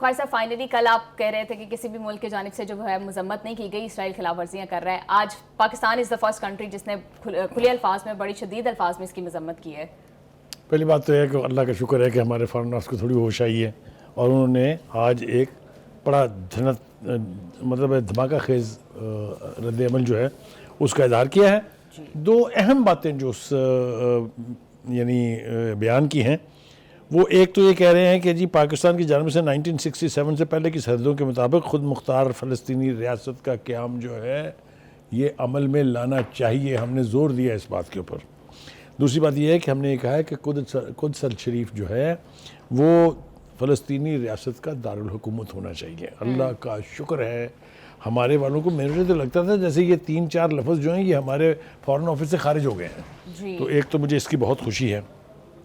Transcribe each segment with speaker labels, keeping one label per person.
Speaker 1: بخاری صاحب فائنلی کل آپ کہہ رہے تھے کہ کسی بھی ملک کی جانب سے جو ہے مذمت نہیں کی گئی، اسرائیل خلاف ورزیاں کر رہا ہے. آج پاکستان از دا فرسٹ کنٹری جس نے کھلے الفاظ میں، بڑی شدید الفاظ میں اس کی مذمت کی ہے.
Speaker 2: پہلی بات تو یہ ہے کہ اللہ کا شکر ہے کہ ہمارے فارن افیئرز کو تھوڑی ہوش آئی ہے اور انہوں نے آج ایک بڑا مطلب دھماکہ خیز رد عمل جو ہے اس کا اظہار کیا ہے. دو اہم باتیں جو اس یعنی بیان کی ہیں، وہ ایک تو یہ کہہ رہے ہیں کہ جی پاکستان کی جانب سے 1967 سے پہلے کی سرحدوں کے مطابق خود مختار فلسطینی ریاست کا قیام جو ہے یہ عمل میں لانا چاہیے. ہم نے زور دیا اس بات کے اوپر. دوسری بات یہ ہے کہ ہم نے یہ کہا ہے کہ قدس الشریف جو ہے وہ فلسطینی ریاست کا دارالحکومت ہونا چاہیے. اللہ کا شکر ہے ہمارے والوں کو، میرے تو لگتا تھا جیسے یہ 3-4 لفظ جو ہیں یہ ہمارے فارن آفس سے خارج ہو گئے ہیں. تو ایک تو مجھے اس کی بہت خوشی ہے.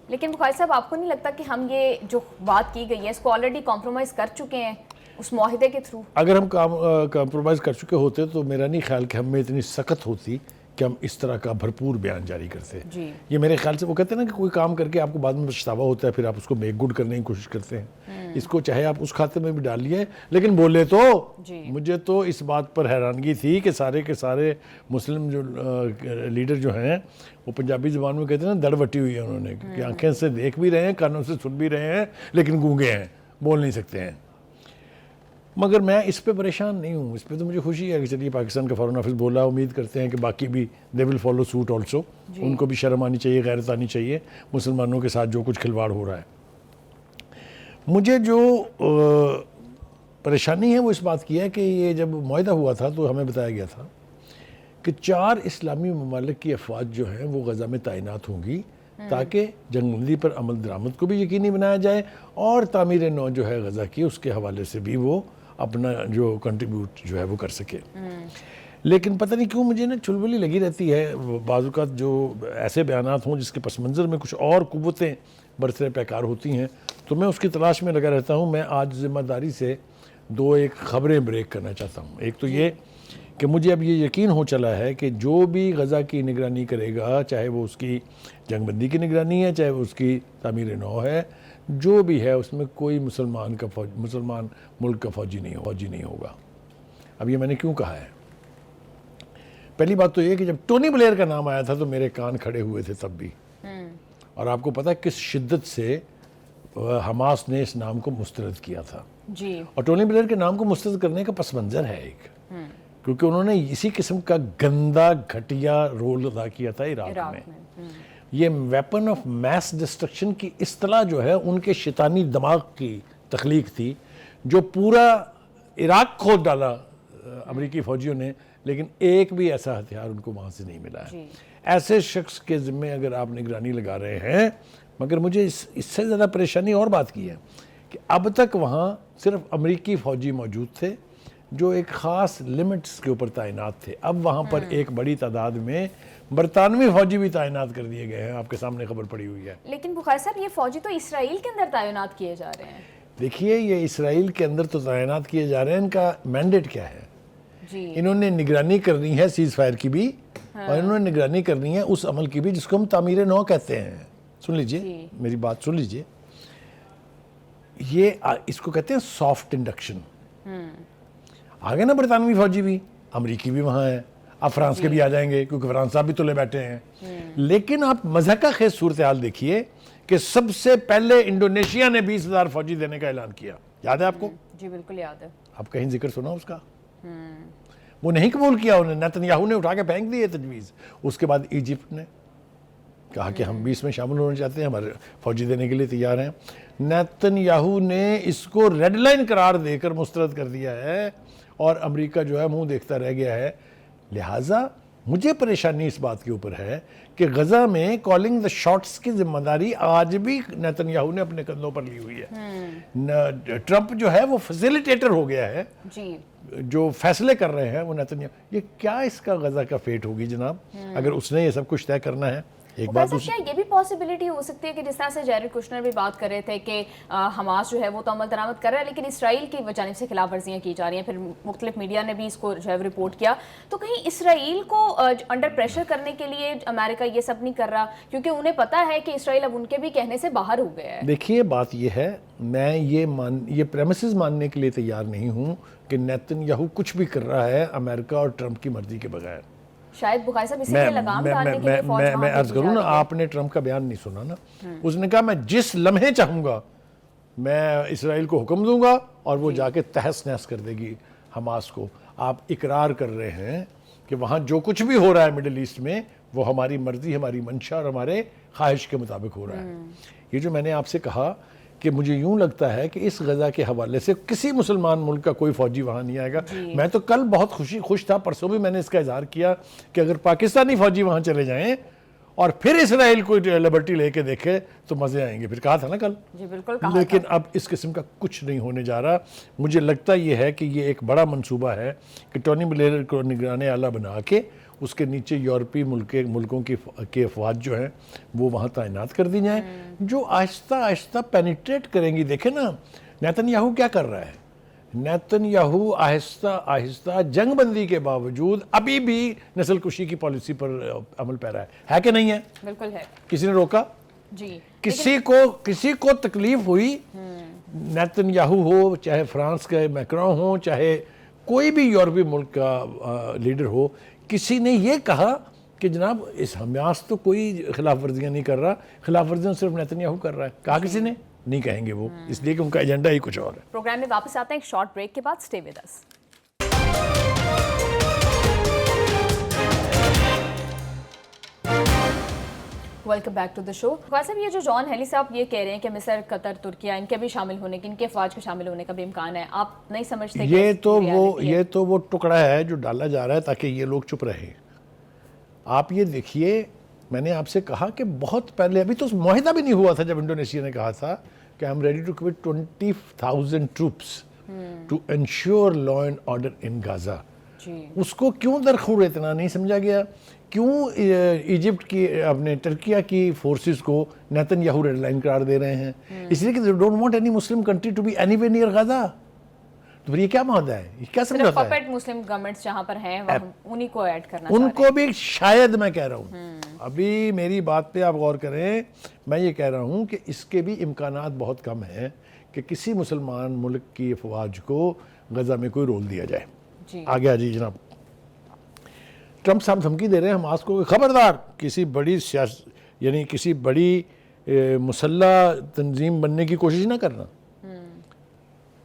Speaker 1: لیکن بخاری صاحب آپ کو نہیں لگتا کہ ہم یہ جو بات کی گئی ہے اس کو آلریڈی کمپرومائز کر چکے ہیں اس معاہدے کے تھرو؟
Speaker 2: اگر ہم کمپرومائز کر چکے ہوتے تو میرا نہیں خیال کہ ہم میں اتنی سخت ہوتی کہ ہم اس طرح کا بھرپور بیان جاری کرتے. یہ میرے خیال سے وہ کہتے ہیں نا کہ کوئی کام کر کے آپ کو بعد میں پچھتاوا ہوتا ہے، پھر آپ اس کو میک گڈ کرنے کی کوشش کرتے ہیں. اس کو چاہے آپ اس کھاتے میں بھی ڈال لیے لیکن بولے تو مجھے تو اس بات پر حیرانگی تھی کہ سارے کے سارے مسلم جو لیڈر جو ہیں وہ پنجابی زبان میں کہتے ہیں نا دڑ وٹی ہوئی ہے انہوں نے، کہ آنکھیں سے دیکھ بھی رہے ہیں، کانوں سے سن بھی رہے ہیں لیکن گونگے ہیں، بول نہیں سکتے ہیں. مگر میں اس پہ پریشان نہیں ہوں. اس پہ تو مجھے خوشی ہے کہ چلیے پاکستان کا فارن آفس بولا. امید کرتے ہیں کہ باقی بھی دے ول فالو سوٹ آلسو. ان کو بھی شرم آنی چاہیے، غیرت آنی چاہیے مسلمانوں کے ساتھ جو کچھ کھلواڑ ہو رہا ہے. مجھے جو پریشانی ہے وہ اس بات کی ہے کہ یہ جب معاہدہ ہوا تھا تو ہمیں بتایا گیا تھا کہ 4 اسلامی ممالک کی افواج جو ہیں وہ غزہ میں تعینات ہوں گی تاکہ جنگ بندی پر عمل درآمد کو بھی یقینی بنایا جائے اور تعمیر نو جو ہے غزہ کی اس کے حوالے سے بھی وہ اپنا جو کنٹریبیوٹ جو ہے وہ کر سکے. لیکن پتہ نہیں کیوں مجھے نا چلبلی لگی رہتی ہے بعض اوقات جو ایسے بیانات ہوں جس کے پس منظر میں کچھ اور قوتیں برسر پیکار ہوتی ہیں تو میں اس کی تلاش میں لگا رہتا ہوں. میں آج ذمہ داری سے 2 خبریں بریک کرنا چاہتا ہوں. ایک تو یہ کہ مجھے اب یہ یقین ہو چلا ہے کہ جو بھی غزہ کی نگرانی کرے گا، چاہے وہ اس کی جنگ بندی کی نگرانی ہے، چاہے وہ اس کی تعمیر نو ہے، جو بھی ہے اس میں کوئی مسلمان ملک کا فوجی نہیں ہوگا. اب یہ میں نے کیوں کہا ہے؟ پہلی بات تو یہ کہ جب ٹونی بلیئر کا نام آیا تھا تو میرے کان کھڑے ہوئے تھے تب بھی. اور آپ کو پتہ ہے کس شدت سے حماس نے اس نام کو مسترد کیا تھا. اور ٹونی بلیئر کے نام کو مسترد کرنے کا پس منظر ہے ایک، کیونکہ انہوں نے اسی قسم کا گندا گھٹیا رول ادا کیا تھا عراق میں. یہ ویپن آف میس ڈسٹرکشن کی اصطلاح جو ہے ان کے شیطانی دماغ کی تخلیق تھی جو پورا عراق کھود ڈالا امریکی فوجیوں نے، لیکن ایک بھی ایسا ہتھیار ان کو وہاں سے نہیں ملا ہے. ایسے شخص کے ذمے اگر آپ نگرانی لگا رہے ہیں، مگر مجھے اس سے زیادہ پریشانی اور بات کی ہے کہ اب تک وہاں صرف امریکی فوجی موجود تھے جو ایک خاص لیمٹس کے اوپر تعینات تھے. اب وہاں پر ایک بڑی تعداد میں برطانوی فوجی بھی تعینات کر دیے گئے ہیں. آپ کے سامنے خبر پڑی ہوئی ہے.
Speaker 1: لیکن بخاری صاحب یہ فوجی تو اسرائیل کے اندر تعینات کیے جا رہے ہیں.
Speaker 2: دیکھیے یہ اسرائیل کے اندر تو تعینات کیے جا رہے ہیں. ان کا مینڈیٹ کیا ہے؟ انہوں نے نگرانی کرنی ہے سیز فائر کی بھی اور انہوں نے نگرانی کرنی ہے اس عمل کی بھی جس کو ہم تعمیر نو کہتے ہیں. سن لیجئے میری بات سن لیجئے. یہ اس کو کہتے ہیں سافٹ انڈکشن. آگے نا برطانوی فوجی بھی، امریکی بھی وہاں ہے، اب فرانس کے بھی آ جائیں گے کیونکہ فرانس صاحب بھی تلے بیٹھے ہیں. لیکن آپ مضحکہ خیز صورتحال دیکھیے کہ سب سے پہلے انڈونیشیا نے 20,000 فوجی دینے کا اعلان کیا. یاد ہے آپ کو؟
Speaker 1: جی بالکل یاد ہے.
Speaker 2: آپ کہیں ذکر سنا اس کا؟ وہ نہیں قبول کیا انہوں نے. نیتن نے اٹھا کے پھینک دی تجویز. اس کے بعد ایجپٹ نے کہا کہ ہم بھی اس میں شامل ہونا چاہتے ہیں، ہمارے فوجی دینے کے لیے تیار ہیں. نیتن نے اس کو ریڈ لائن قرار دے کر مسترد کر دیا ہے اور امریکہ جو ہے منہ دیکھتا رہ گیا ہے. لہٰذا مجھے پریشانی اس بات کے اوپر ہے کہ غزہ میں کالنگ دا شاٹس کی ذمہ داری آج بھی نیتن نے اپنے کندھوں پر لی ہوئی ہے. ٹرمپ جو ہے وہ فیسیلیٹیٹر ہو گیا ہے. جو فیصلے کر رہے ہیں وہ نیتن یہ کیا اس کا غزہ کا فیٹ ہوگی جناب اگر اس نے یہ سب کچھ طے کرنا ہے. ایک بات
Speaker 1: کیا یہ بھی پاسبلٹی ہو سکتی ہے کہ جس طرح سے جیرڈ کشنر بھی بات کر رہے تھے کہ حماس جو ہے وہ تو عمل درآمد کر رہا ہے لیکن اسرائیل کی جانب سے خلاف ورزیاں کی جا رہی ہیں، پھر مختلف میڈیا نے بھی اس کو جو ہے رپورٹ کیا، تو کہیں اسرائیل کو انڈر پریشر کرنے کے لیے امریکہ یہ سب نہیں کر رہا کیونکہ انہیں پتا ہے کہ اسرائیل اب ان کے بھی کہنے سے باہر ہو گیا ہے؟
Speaker 2: دیکھیے بات یہ ہے، میں یہ پریمیسز ماننے کے لیے تیار نہیں ہوں کہ نیتن یاہو کچھ بھی کر رہا ہے امریکہ اور ٹرمپ کی مرضی کے بغیر۔
Speaker 1: شاید بخاری صاحب اسی کے لگام ڈالنے کے لیے فوج
Speaker 2: میں عرض کروں نا، آپ نے ٹرمپ کا بیان نہیں سنا نا، اس نے کہا میں جس لمحے چاہوں گا میں اسرائیل کو حکم دوں گا اور وہ جا کے تہس نہس کر دے گی حماس کو۔ آپ اقرار کر رہے ہیں کہ وہاں جو کچھ بھی ہو رہا ہے مڈل ایسٹ میں وہ ہماری مرضی، ہماری منشا اور ہمارے خواہش کے مطابق ہو رہا ہے۔ یہ جو میں نے آپ سے کہا کہ مجھے یوں لگتا ہے کہ اس غزہ کے حوالے سے کسی مسلمان ملک کا کوئی فوجی وہاں نہیں آئے گا۔ میں تو کل بہت خوش تھا، پرسوں بھی میں نے اس کا اظہار کیا کہ اگر پاکستانی فوجی وہاں چلے جائیں اور پھر اسرائیل کو لبرٹی لے کے دیکھے تو مزے آئیں گے، پھر کہا تھا نا کل۔
Speaker 1: جی بالکل،
Speaker 2: لیکن اب اس قسم کا کچھ نہیں ہونے جا رہا۔ مجھے لگتا یہ ہے کہ یہ ایک بڑا منصوبہ ہے کہ ٹونی بلیئر کو نگران اعلیٰ بنا کے اس کے نیچے یورپی ملکوں کی افواج جو ہیں وہ وہاں تعینات کر دی جائیں، جو آہستہ آہستہ پینیٹریٹ کریں گی۔ دیکھیں نا نیتن یاہو کیا کر رہا ہے، نیتن یاہو آہستہ آہستہ جنگ بندی کے باوجود ابھی بھی نسل کشی کی پالیسی پر عمل پیرا ہے کہ نہیں ہے؟
Speaker 1: بالکل ہے۔
Speaker 2: کسی نے روکا؟
Speaker 1: جی،
Speaker 2: کسی کو تکلیف ہوئی؟ نیتن یاہو ہو، چاہے فرانس کے میکرون ہو، چاہے کوئی بھی یورپی ملک کا لیڈر ہو، کسی نے یہ کہا کہ جناب اس حماس تو کوئی خلاف ورزیاں نہیں کر رہا، خلاف ورزیاں صرف نیتن یاہو کر رہا ہے؟ کہا کسی نے؟ نہیں کہیں گے وہ، اس لیے کہ ان کا ایجنڈا ہی کچھ اور ہے۔
Speaker 1: پروگرام میں واپس آتے ہیں ایک شارٹ بریک کے بعد، stay with us. Welcome back to the show. Khawaja sahab, یہ جو جان ہیلی صاحب یہ کہہ رہے ہیں کہ مصر، قطر، ترکیہ ان کے بھی شامل ہونے کی، ان کے افواج کے شامل ہونے کا بھی امکان ہے، آپ نہیں سمجھتے؟
Speaker 2: یہ تو وہ ٹکڑا ہے جو ڈالا جا رہا ہے تاکہ یہ لوگ چپ رہے۔ آپ یہ دیکھیے، میں نے آپ سے کہا کہ بہت پہلے، ابھی تو معاہدہ بھی نہیں ہوا تھا جب انڈونیشیا نے کہا تھا کہ I'm ready to commit 20,000 troops to ensure law and order in Gaza۔ اس کو کیوں درخور اتنا نہیں سمجھا گیا؟ کیوں ایجپٹ کی، اپنے ترکیہ کی فورسز کو نیتن یاہو ریڈ لائن قرار دے رہے ہیں؟ اس لیے کہ they don't want any Muslim country to be anywhere near Gaza۔ تو پھر یہ کیا معاہدہ ہے؟ یہ کیا سمجھاتا ہے؟
Speaker 1: پپٹ مسلم گورنمنٹس جہاں پر ہیں انہی کو ایڈ کرنا،
Speaker 2: ان کو بھی شاید، میں کہہ رہا ہوں، ابھی میری بات پہ آپ غور کریں، میں یہ کہہ رہا ہوں کہ اس کے بھی امکانات بہت کم ہیں کہ کسی مسلمان ملک کی افواج کو غزہ میں کوئی رول دیا جائے۔ آگے جی جناب، ٹرمپ صاحب دھمکی دے رہے ہیں حماس کو، خبردار کسی بڑی یعنی کسی بڑی مسلح تنظیم بننے کی کوشش نہ کرنا۔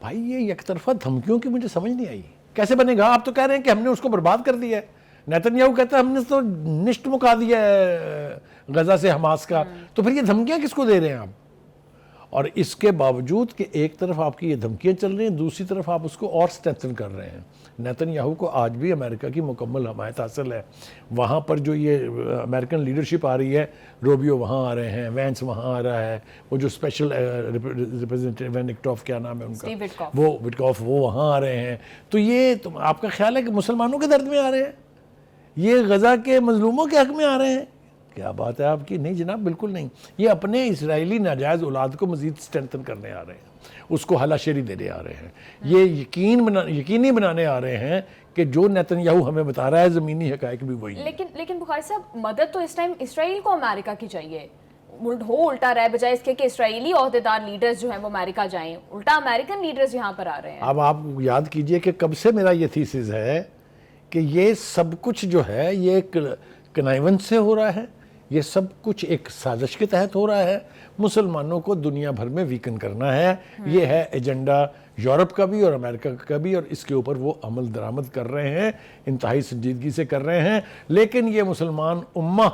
Speaker 2: بھائی یہ یک طرفہ دھمکیوں کی مجھے سمجھ نہیں آئی، کیسے بنے گا؟ آپ تو کہہ رہے ہیں کہ ہم نے اس کو برباد کر دیا ہے، نیتن یاہو کہتا ہے ہم نے تو نشٹ مکا دیا ہے غزہ سے حماس کا، تو پھر یہ دھمکیاں کس کو دے رہے ہیں آپ؟ اور اس کے باوجود کہ ایک طرف آپ کی یہ دھمکیاں چل رہی ہیں، دوسری طرف آپ اس کو اور سٹرینتھن کر رہے ہیں۔ نیتن یاہو کو آج بھی امریکہ کی مکمل حمایت حاصل ہے۔ وہاں پر جو یہ امریکن لیڈرشپ آ رہی ہے، روبیو وہاں آ رہے ہیں، وینس وہاں آ رہا ہے، وہ جو اسپیشل ریپرزینٹیو وٹکوف، کیا نام ہے ان کا، وہ وٹکوف، وہ وہاں آ رہے ہیں۔ تو یہ آپ کا خیال ہے کہ مسلمانوں کے درد میں آ رہے ہیں؟ یہ غزہ کے مظلوموں کے حق میں آ رہے ہیں؟ کیا بات ہے آپ کی؟ نہیں جناب، بالکل نہیں۔ یہ اپنے اسرائیلی ناجائز اولاد کو مزید سٹرینتھن کرنے آ رہے ہیں، اس کو ہلا شیری دینے آ رہے ہیں، یہ یقینی بنانے آ رہے ہیں کہ جو نیتن یاہو ہمیں بتا رہا ہے زمینی حقائق بھی وہی ہیں۔
Speaker 1: لیکن بخاری صاحب، مدد تو اس ٹائم اسرائیل کو امریکہ کی چاہیے، الٹا رہے، بجائے اس کے کہ اسرائیلی عہدیدار لیڈرز جو ہیں وہ امریکہ جائیں، الٹا امریکن لیڈرز یہاں پر آ رہے ہیں۔
Speaker 2: اب آپ یاد کیجئے کہ کب سے میرا یہ تھیسس ہے کہ یہ سب کچھ جو ہے یہ کنائیون سے ہو رہا ہے، یہ سب کچھ ایک سازش کے تحت ہو رہا ہے، مسلمانوں کو دنیا بھر میں ویکن کرنا ہے۔ یہ ہے ایجنڈا یورپ کا بھی اور امریکہ کا بھی، اور اس کے اوپر وہ عمل درآمد کر رہے ہیں، انتہائی سنجیدگی سے کر رہے ہیں۔ لیکن یہ مسلمان امہ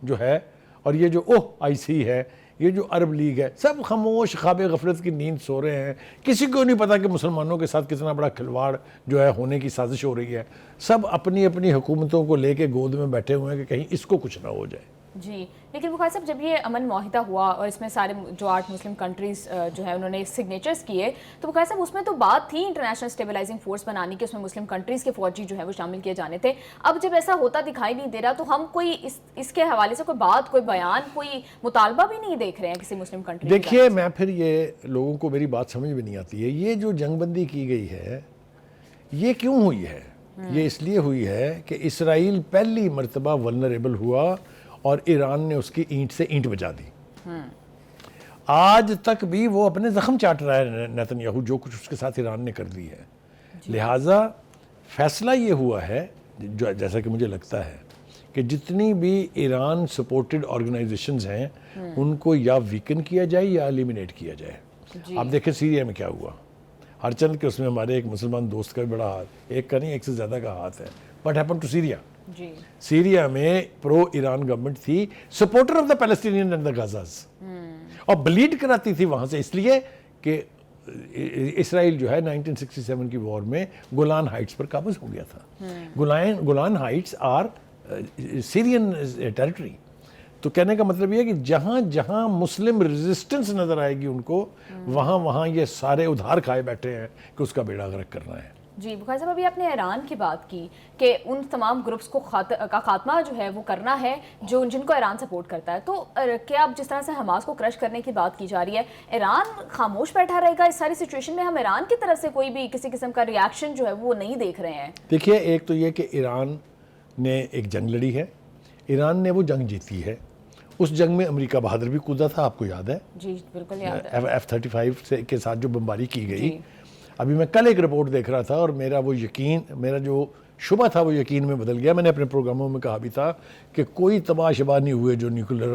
Speaker 2: جو ہے، اور یہ جو OIC ہے، یہ جو عرب لیگ ہے، سب خاموش خواب غفلت کی نیند سو رہے ہیں۔ کسی کو نہیں پتا کہ مسلمانوں کے ساتھ کتنا بڑا کھلواڑ جو ہے ہونے کی سازش ہو رہی ہے۔ سب اپنی اپنی حکومتوں کو لے کے گود میں بیٹھے ہوئے ہیں کہ کہیں اس کو کچھ نہ ہو جائے۔
Speaker 1: جی لیکن بخاری صاحب جب یہ امن معاہدہ ہوا اور اس میں سارے جو 8 مسلم کنٹریز جو ہے انہوں نے سگنیچرز کیے تو بخاری صاحب اس میں تو بات تھی انٹرنیشنل اسٹیبلائزنگ فورس بنانے کی, اس میں مسلم کنٹریز کے فوجی جو ہے وہ شامل کیے جانے تھے. اب جب ایسا ہوتا دکھائی نہیں دے رہا تو ہم کوئی اس کے حوالے سے کوئی بات, کوئی بیان, کوئی مطالبہ بھی نہیں دیکھ رہے ہیں کسی مسلم کنٹری.
Speaker 2: دیکھیے میں پھر یہ لوگوں کو میری بات سمجھ میں نہیں آتی ہے, یہ جو جنگ بندی کی گئی ہے یہ کیوں ہوئی ہے؟ یہ اس لیے ہوئی ہے کہ اسرائیل پہلی مرتبہ ولنریبل ہوا اور ایران نے اس کی اینٹ سے اینٹ بجا دی. آج تک بھی وہ اپنے زخم چاٹ رہا ہے نیتن یاہو, جو کچھ اس کے ساتھ ایران نے کر دی ہے. لہٰذا فیصلہ یہ ہوا ہے جو جیسا کہ مجھے لگتا ہے کہ جتنی بھی ایران سپورٹڈ آرگنائزیشنز ہیں ان کو یا ویکن کیا جائے یا ایلیمینیٹ کیا جائے. آپ دیکھیں سیریا میں کیا ہوا, ہر چند کہ اس میں ہمارے ایک مسلمان دوست کا بھی بڑا ہاتھ, ایک کا نہیں ایک سے زیادہ کا ہاتھ ہے. What happened to Syria? Syria میں پرو ایران گورنمنٹ تھی, supporter of the Palestinian and the Gazans, اور بلیڈ کراتی تھی وہاں سے, اس لیے کہ اسرائیل جو ہے 1967 کی وار میں گولان ہائٹس پر قابض ہو گیا تھا. Golan heights are Syrian territory. تو کہنے کا مطلب یہ ہے کہ جہاں جہاں مسلم ریزسٹنس نظر آئے گی ان کو, وہاں یہ سارے ادھار کھائے بیٹھے ہیں کہ اس کا بیڑا غرق کرنا ہے.
Speaker 1: جی بخاری صاحب ابھی آپ نے ایران کی بات کی کہ ان تمام گروپس کو کا خاتمہ جو ہے وہ کرنا ہے جن کو ایران سپورٹ کرتا ہے. تو کیا اب جس طرح سے حماس کو کرش کرنے کی بات کی جا رہی ہے, ایران خاموش بیٹھا رہے گا اس ساری سچویشن میں؟ ہم ایران کی طرف سے کوئی بھی کسی قسم کا ریاکشن جو ہے وہ نہیں دیکھ رہے ہیں.
Speaker 2: دیکھیے ایک تو یہ کہ ایران نے ایک جنگ لڑی ہے, ایران نے وہ جنگ جیتی ہے. اس جنگ میں امریکہ بہادر بھی کودا تھا, آپ کو یاد ہے؟
Speaker 1: جی بالکل یاد ہے.
Speaker 2: F-35 کے ساتھ جو بمباری کی گئی. ابھی میں کل ایک رپورٹ دیکھ رہا تھا اور میرا جو شبہ تھا وہ یقین میں بدل گیا. میں نے اپنے پروگراموں میں کہا بھی تھا کہ کوئی تباہ شباہ نہیں ہوئے جو نیوکلر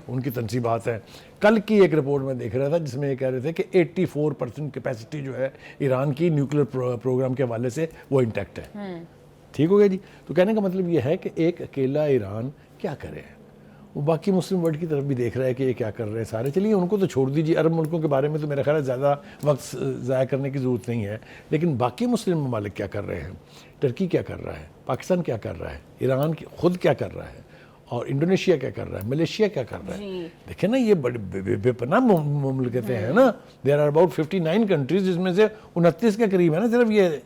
Speaker 2: ان کی تنصیبات ہیں. کل کی ایک رپورٹ میں دیکھ رہا تھا جس میں یہ کہہ رہے تھے کہ 84% کیپیسٹی جو ہے ایران کی نیوکلر پروگرام کے حوالے سے وہ انٹیکٹ ہے. ٹھیک ہو گیا جی. تو کہنے کا مطلب یہ ہے کہ ایک اکیلا ایران کیا کرے, وہ باقی مسلم ورلڈ کی طرف بھی دیکھ رہا ہے کہ یہ کیا کر رہے ہیں سارے. چلیے ان کو تو چھوڑ دیجیے, عرب ملکوں کے بارے میں تو میرا خیال ہے زیادہ وقت ضائع کرنے کی ضرورت نہیں ہے. لیکن باقی مسلم ممالک کیا کر رہے ہیں, ٹرکی کیا کر رہا ہے, پاکستان کیا کر رہا ہے, ایران خود کیا کر رہا ہے, اور انڈونیشیا کیا کر رہا ہے, ملیشیا کیا کر رہا ہے. دیکھیں نا یہ بڑے بے پناہ مملکتیں ہیں نا. دیر آر اباؤٹ 59 کنٹریز, جس میں سے 29 کے قریب ہے نا صرف یہ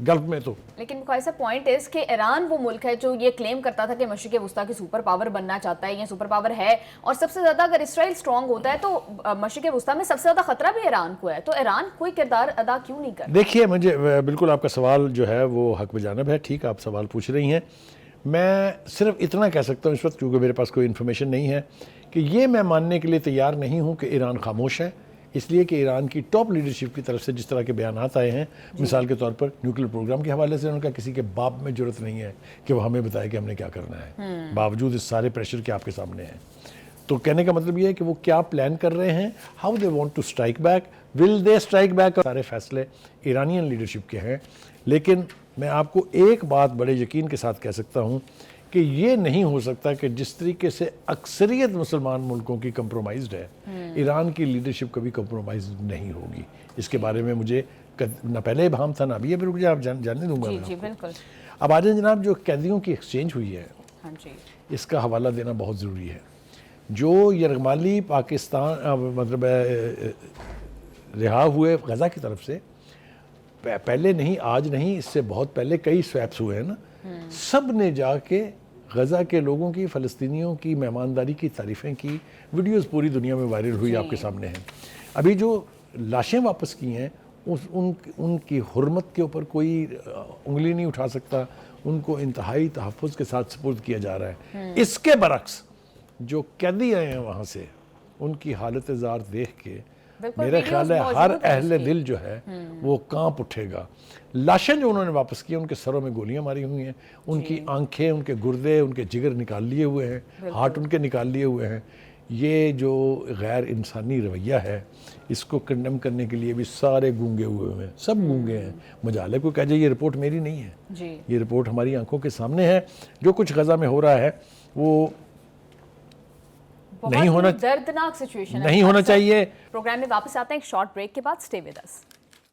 Speaker 2: گلف میں. تو
Speaker 1: لیکن کوئی ایسا پوائنٹ ہے کہ ایران وہ ملک ہے جو یہ کلیم کرتا تھا کہ مشرق وسطیٰ کی سپر پاور بننا چاہتا ہے, یہ سپر پاور ہے, اور سب سے زیادہ اگر اسرائیل اسٹرانگ ہوتا ہے تو مشرق وسطیٰ میں سب سے زیادہ خطرہ بھی ایران کو ہے. تو ایران کوئی کردار ادا کیوں نہیں کرتا؟
Speaker 2: دیکھیے مجھے بالکل آپ کا سوال جو ہے وہ حق بجانب ہے. ٹھیک آپ سوال پوچھ رہی ہیں. میں صرف اتنا کہہ سکتا ہوں اس وقت, کیونکہ میرے پاس کوئی انفارمیشن نہیں ہے, کہ یہ میں ماننے کے لیے تیار نہیں ہوں کہ ایران خاموش ہے. اس لیے کہ ایران کی ٹاپ لیڈرشپ کی طرف سے جس طرح کے بیانات آئے ہیں, مثال کے طور پر نیوکلیر پروگرام کے حوالے سے ان کا کسی کے باپ میں جرت نہیں ہے کہ وہ ہمیں بتائے کہ ہم نے کیا کرنا ہے, باوجود اس سارے پریشر کے آپ کے سامنے ہیں. تو کہنے کا مطلب یہ ہے کہ وہ کیا پلان کر رہے ہیں, how they want to strike back, will they strike back. سارے فیصلے ایرانین لیڈرشپ کے ہیں. لیکن میں آپ کو ایک بات بڑے یقین کے ساتھ کہہ سکتا ہوں کہ یہ نہیں ہو سکتا کہ جس طریقے سے اکثریت مسلمان ملکوں کی کمپرومائزڈ ہے, ایران کی لیڈرشپ کبھی کمپرومائز نہیں ہوگی. اس کے بارے میں مجھے نہ پہلے ابہام تھا نہ ابھی, ابھی رک جائے آپ جاننے دوں گا.
Speaker 1: جی بالکل.
Speaker 2: اب آ جائیں جناب, جو قیدیوں کی ایکسچینج ہوئی ہے
Speaker 1: جی
Speaker 2: اس کا حوالہ دینا بہت ضروری ہے. جو یرغمالی پاکستان مطلب رہا ہوئے غزہ کی طرف سے, پہلے نہیں آج نہیں اس سے بہت پہلے کئی سویپس ہوئے ہیں نا, سب نے جا کے غزہ کے لوگوں کی, فلسطینیوں کی مہمانداری کی تعریفیں کی. ویڈیوز پوری دنیا میں وائرل ہوئی, آپ کے سامنے ہیں. ابھی جو لاشیں واپس کی ہیں ان کی حرمت کے اوپر کوئی انگلی نہیں اٹھا سکتا, ان کو انتہائی تحفظ کے ساتھ سپرد کیا جا رہا ہے. اس کے برعکس جو قیدی آئے ہیں وہاں سے, ان کی حالت زار دیکھ کے میرا خیال ہے ہر اہل دل جو ہے وہ کانپ اٹھے گا. لاشیں جو انہوں نے واپس کی, ان کے سروں میں گولیاں ماری ہوئی ہیں, ان کی آنکھیں, ان کے گردے, ان کے جگر نکال لیے ہوئے ہیں, ہارٹ ان کے نکال لیے ہوئے ہیں. یہ جو غیر انسانی رویہ ہے اس کو کنڈم کرنے کے لیے بھی سارے گونگے ہوئے ہیں, سب گونگے ہیں. مجال ہے کوئی کہہ جائے یہ رپورٹ میری نہیں ہے, یہ رپورٹ ہماری آنکھوں کے سامنے ہے. جو کچھ غزہ میں ہو رہا ہے وہ نہیں ہونا,
Speaker 1: دردناک سچویشن
Speaker 2: نہیں ہونا چاہیے.
Speaker 1: پروگرام میں واپس آتے ہیں ایک شارٹ بریک کے بعد. Stay with us.